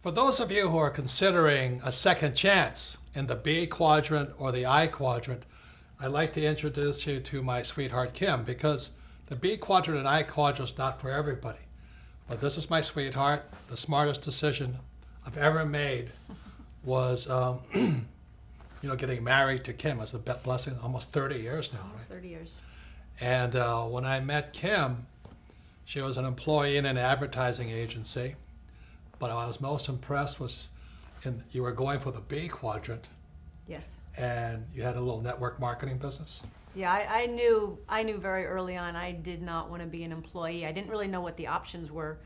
For those of you who are considering a second chance in the B quadrant or the I quadrant, I'd like to introduce you to my sweetheart Kim, because the B quadrant and I quadrant is not for everybody. But this is my sweetheart. The smartest decision I've ever made was getting married to Kim. It's a blessing, almost 30 years now. Almost 30 years. And when I met Kim, she was an employee in an advertising agency. But I was most impressed was you were going for the B quadrant. Yes. And you had a little network marketing business. Yeah, I knew very early on I did not want to be an employee. I didn't really know what the options were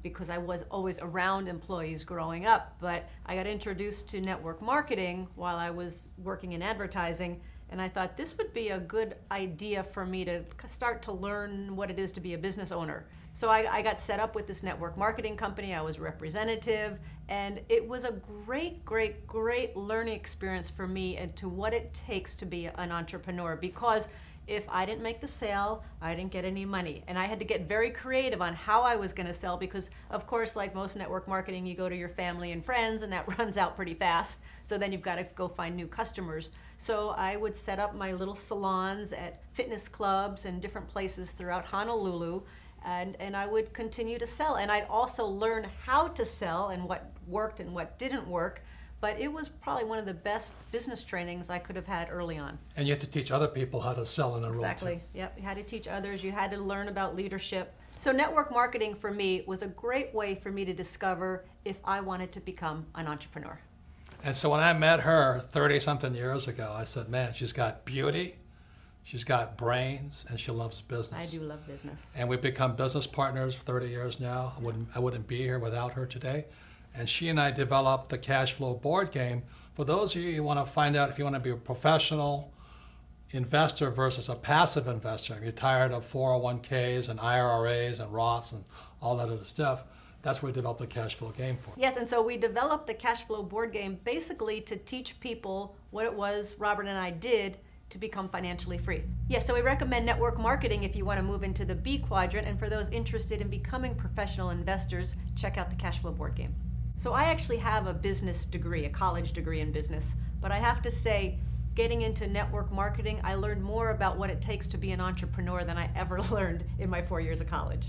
because I was always around employees growing up. But I got introduced to network marketing while I was working in advertising, and I thought this would be a good idea for me to start to learn what it is to be a business owner. So I got set up with this network marketing company. I was representative, and it was a great learning experience for me and to what it takes to be an entrepreneur, because if I didn't make the sale, I didn't get any money. And I had to get very creative on how I was going to sell because, of course, like most network marketing, you go to your family and friends and that runs out pretty fast. So then you've got to go find new customers. So I would set up my little salons at fitness clubs and different places throughout Honolulu. And I would continue to sell. And I'd also learn how to sell and what worked and what didn't work. But it was probably one of the best business trainings I could have had early on. And you had to teach other people how to sell in a role. Exactly. Yep. You had to teach others. You had to learn about leadership. So network marketing for me was a great way for me to discover if I wanted to become an entrepreneur. And so when I met her 30-something years ago, I said, man, she's got beauty, she's got brains, and she loves business. I do love business. And we've become business partners for 30 years now. I wouldn't be here without her today. And she and I developed the cash flow board game. For those of you who want to find out if you want to be a professional investor versus a passive investor, if you're tired of 401ks and IRAs and Roths and all that other stuff, that's what we developed the cash flow game for. Yes, and so we developed the cash flow board game basically to teach people what it was Robert and I did to become financially free. Yes, so we recommend network marketing if you want to move into the B quadrant, and for those interested in becoming professional investors, check out the cash flow board game. So I actually have a business degree, a college degree in business, but I have to say, getting into network marketing, I learned more about what it takes to be an entrepreneur than I ever learned in my 4 years of college.